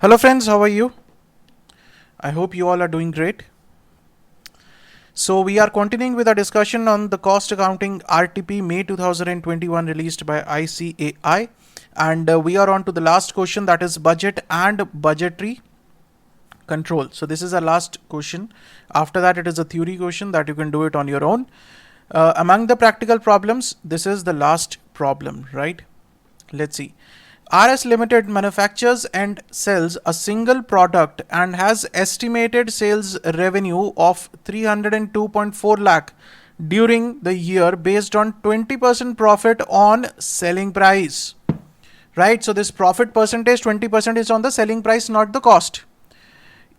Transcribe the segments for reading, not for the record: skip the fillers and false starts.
Hello friends, how are you? I hope you all are doing great. So we are continuing with our discussion on the cost accounting RTP May 2021 released by ICAI, and we are on to the last question, that is budget and budgetary control. So this is our last question. After that it is a theory question that you can do it on your own. Among the practical problems, this is the last problem, right? Let's see. RS Limited manufactures and sells a single product and has estimated sales revenue of 302.4 lakh during the year based on 20% profit on selling price. Right? So this profit percentage 20% is on the selling price, not the cost.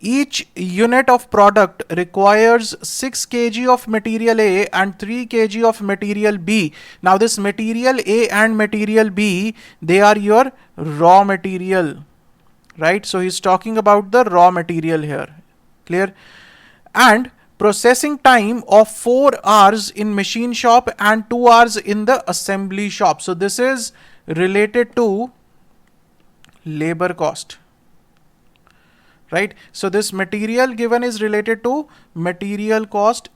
Each unit of product requires 6 kg of material A and 3 kg of material B. Now this material A and material B, they are your raw material, right? So he's talking about the raw material here. Clear? And processing time of 4 hours in machine shop and 2 hours in the assembly shop. So this is related to labor cost. Right? So this material given is related to material cost,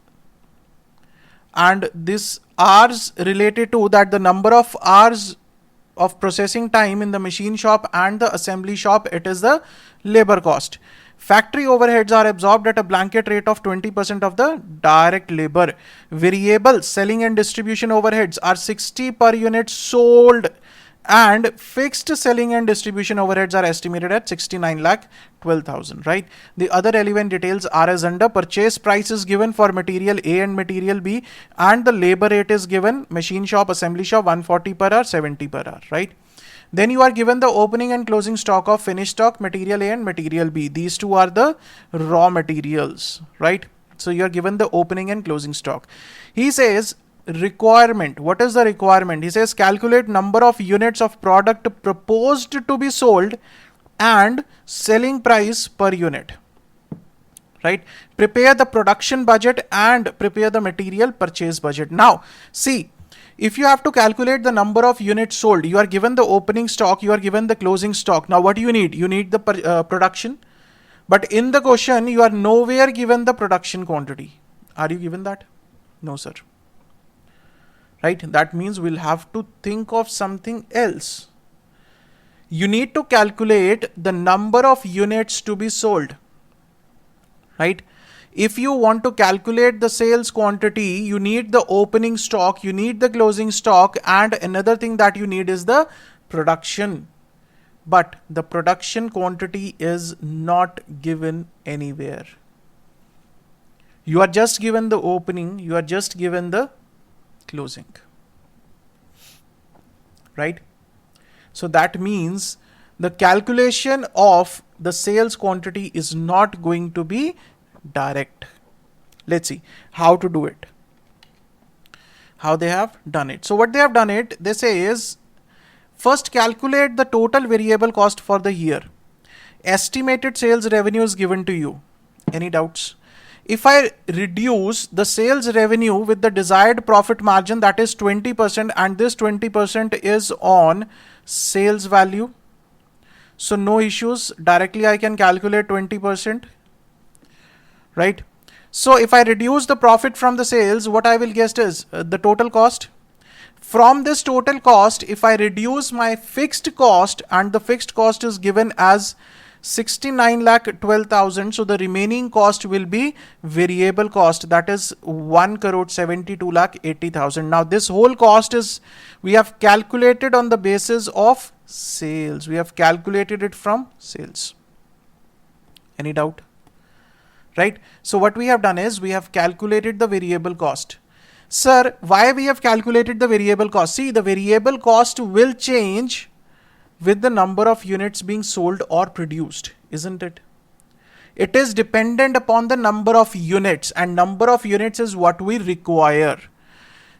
and this hours related to that the number of hours of processing time in the machine shop and the assembly shop, it is the labor cost. Factory overheads are absorbed at a blanket rate of 20% of the direct labor. Variable selling and distribution overheads are 60 per unit sold, and fixed selling and distribution overheads are estimated at 69 lakh 12,000, right? The other relevant details are as under: purchase price is given for material A and material B, and the labor rate is given machine shop, assembly shop 140 per hour, 70 per hour, right? Then you are given the opening and closing stock of finished stock, material A and material B. These two are the raw materials, right? So you are given the opening and closing stock. He says requirement. What is the requirement? He says calculate number of units of product proposed to be sold and selling price per unit, right? Prepare the production budget and prepare the material purchase budget. Now see, if you have to calculate the number of units sold, you are given the opening stock, you are given the closing stock. Now what do you need? You need the production, but in the question you are nowhere given the production quantity. Are you given that? No sir. Right? That means we'll have to think of something else. You need to calculate the number of units to be sold, right? If you want to calculate the sales quantity, you need the opening stock, you need the closing stock, and another thing that you need is the production. But the production quantity is not given anywhere. You are just given the opening, you are just given the closing, right? So that means the calculation of the sales quantity is not going to be direct. Let's see how to do it, how they have done it. So what they have done it, they say is first calculate the total variable cost for the year. Estimated sales revenue is given to you. Any doubts? If I reduce the sales revenue with the desired profit margin, that is 20%, and this 20% is on sales value, so no issues, directly I can calculate 20%, right? So if I reduce the profit from the sales, what I will guess is the total cost. From this total cost, if I reduce my fixed cost, and the fixed cost is given as 69 lakh 12,000, so the remaining cost will be variable cost, that is 1 crore 72 lakh 80,000. Now this whole cost is, we have calculated on the basis of sales, we have calculated it from sales. Any doubt? Right? So what we have done is we have calculated the variable cost. Sir, why we have calculated the variable cost? See, the variable cost will change with the number of units being sold or produced, isn't it? It is dependent upon the number of units, and number of units is what we require.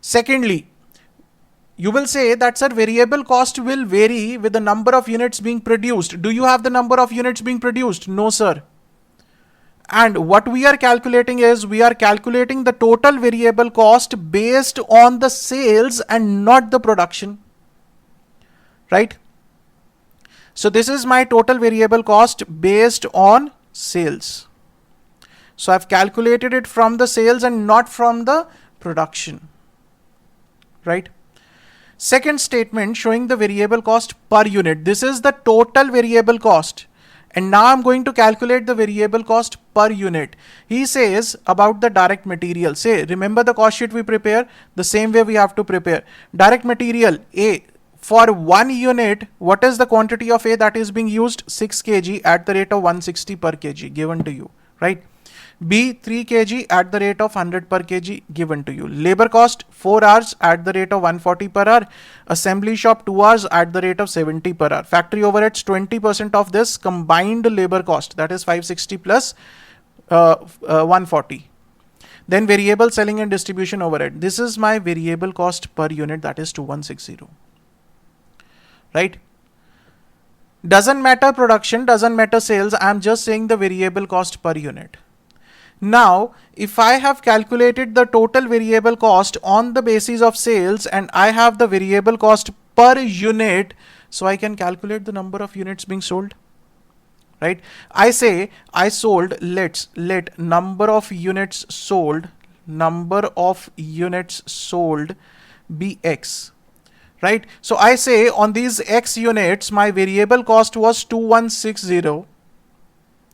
Secondly, you will say that sir, variable cost will vary with the number of units being produced. Do you have the number of units being produced? No sir. And what we are calculating is, we are calculating the total variable cost based on the sales and not the production, right? So this is my total variable cost based on sales. So I've calculated it from the sales and not from the production, right? Second statement showing the variable cost per unit. This is the total variable cost. And now I'm going to calculate the variable cost per unit. He says about the direct material. Say, remember the cost sheet we prepare? The same way we have to prepare. Direct material A. For 1 unit, what is the quantity of A that is being used? 6 kg at the rate of 160 per kg given to you, right? B, 3 kg at the rate of 100 per kg given to you. Labor cost 4 hours at the rate of 140 per hour. Assembly shop 2 hours at the rate of 70 per hour. Factory overheads 20% of this combined labor cost, that is 560 plus 140. Then variable selling and distribution overhead. This is my variable cost per unit, that is 2160. Right? Doesn't matter production, doesn't matter sales. I'm just saying the variable cost per unit. Now, if I have calculated the total variable cost on the basis of sales and I have the variable cost per unit, so I can calculate the number of units being sold, right? I say I sold, let number of units sold be X, right? So I say on these X units, my variable cost was 2160.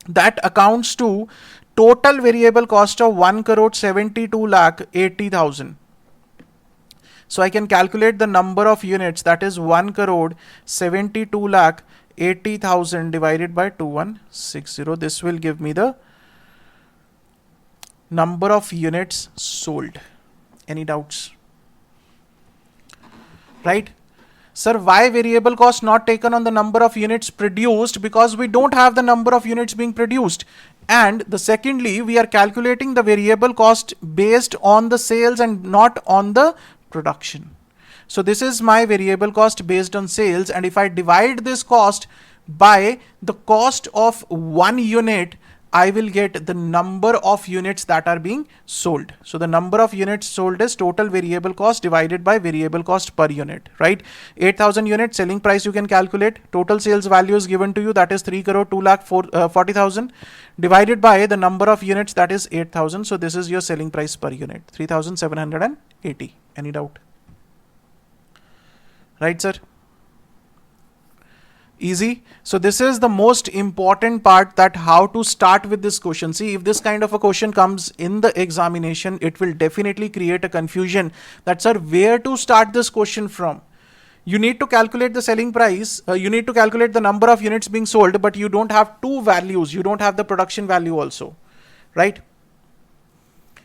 That accounts to total variable cost of 1,72,80,000. So I can calculate the number of units, that is 1,72,80,000 divided by 2160. This will give me the number of units sold. Any doubts? Right? Sir, why variable cost not taken on the number of units produced? Because we don't have the number of units being produced. And the secondly, we are calculating the variable cost based on the sales and not on the production. So this is my variable cost based on sales. And if I divide this cost by the cost of 1 unit, I will get the number of units that are being sold. So the number of units sold is total variable cost divided by variable cost per unit, right? 8,000 units selling price you can calculate. Total sales value is given to you, that is 3,240,000 divided by the number of units, that is 8,000. So this is your selling price per unit, 3,780. Any doubt? Right, sir? Easy. So this is the most important part, that how to start with this question. See, if this kind of a question comes in the examination, it will definitely create a confusion that, sir, where to start this question from? You need to calculate the selling price. You need to calculate the number of units being sold, but you don't have two values. You don't have the production value also, right?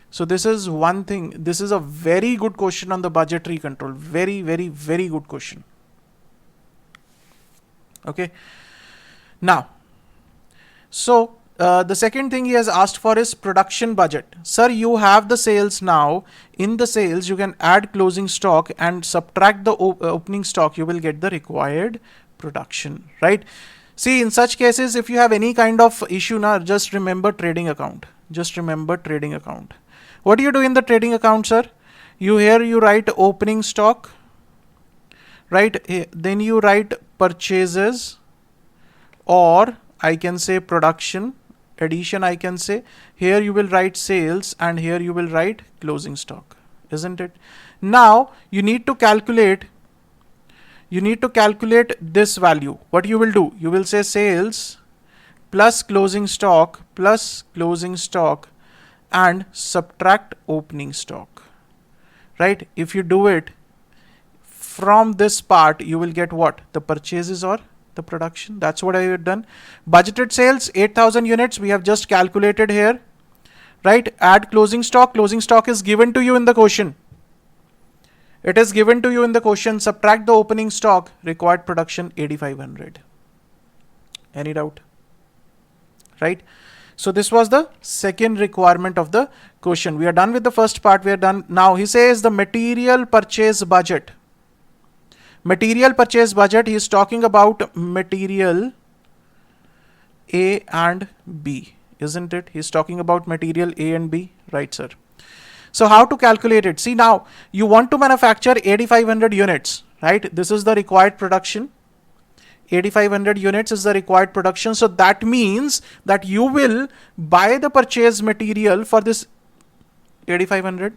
So this is one thing. This is a very good question on the budgetary control. Very, very, very good question. Okay. Now, so the second thing he has asked for is production budget. Sir, you have the sales now. In the sales, you can add closing stock and subtract the opening stock. You will get the required production, right? See, in such cases, if you have any kind of issue now, just remember trading account. Just remember trading account. What do you do in the trading account, sir? You write opening stock, right? Then you write purchases, or I can say production, addition I can say. Here you will write sales and here you will write closing stock, isn't it? Now you need to calculate this value. What you will do? You will say sales plus closing stock and subtract opening stock, right? If you do it from this part, you will get what? The purchases or the production. That's what I have done. Budgeted sales 8,000 units. We have just calculated here, right? Add closing stock. Closing stock is given to you in the question. It is given to you in the question. Subtract the opening stock. Required production 8,500. Any doubt? Right? So this was the second requirement of the question. We are done with the first part. We are done. Now he says the material purchase budget. Material purchase budget, he is talking about material A and B, isn't it? He is talking about material A and B, right, sir? So how to calculate it? See, now you want to manufacture 8,500 units, right? This is the required production. 8,500 units is the required production. So that means that you will buy the purchase material for this 8,500.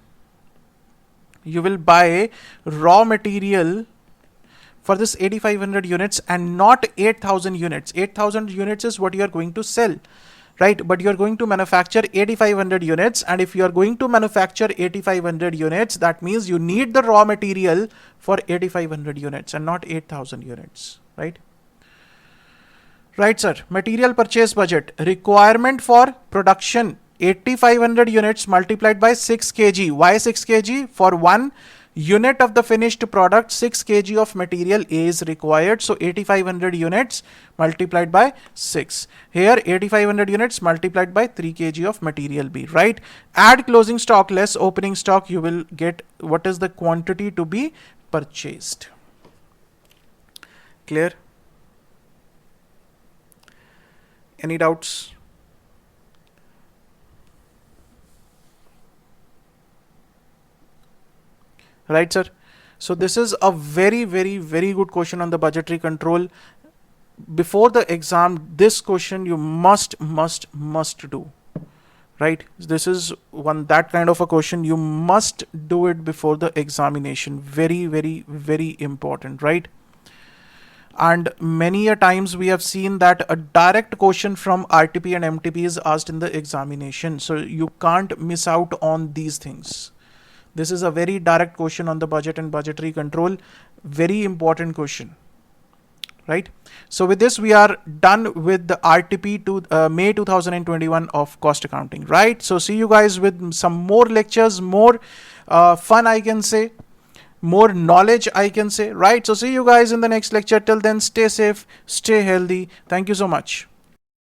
You will buy raw material for this 8,500 units and not 8,000 units. 8,000 units is what you are going to sell, right? But you are going to manufacture 8,500 units. And if you are going to manufacture 8,500 units, that means you need the raw material for 8,500 units and not 8,000 units, right? Right, sir. Material purchase budget. Requirement for production 8,500 units multiplied by 6 kg. Why 6 kg? For 1 unit of the finished product, 6 kg of material A is required. So 8,500 units multiplied by 6. Here 8,500 units multiplied by 3 kg of material B, right? Add closing stock less opening stock. You will get what is the quantity to be purchased. Clear? Any doubts? Right, sir. So this is a very good question on the budgetary control. Before the exam, this question you must do, right? This is that kind of a question you must do it before the examination. Very important, right? And many a times we have seen that a direct question from RTP and MTP is asked in the examination. So you can't miss out on these things. This is a very direct question on the budget and budgetary control. Very important question, right? So with this, we are done with the RTP to May 2021 of cost accounting, right? So see you guys with some more lectures, more fun, I can say, more knowledge, I can say, right? So see you guys in the next lecture. Till then, stay safe, stay healthy. Thank you so much.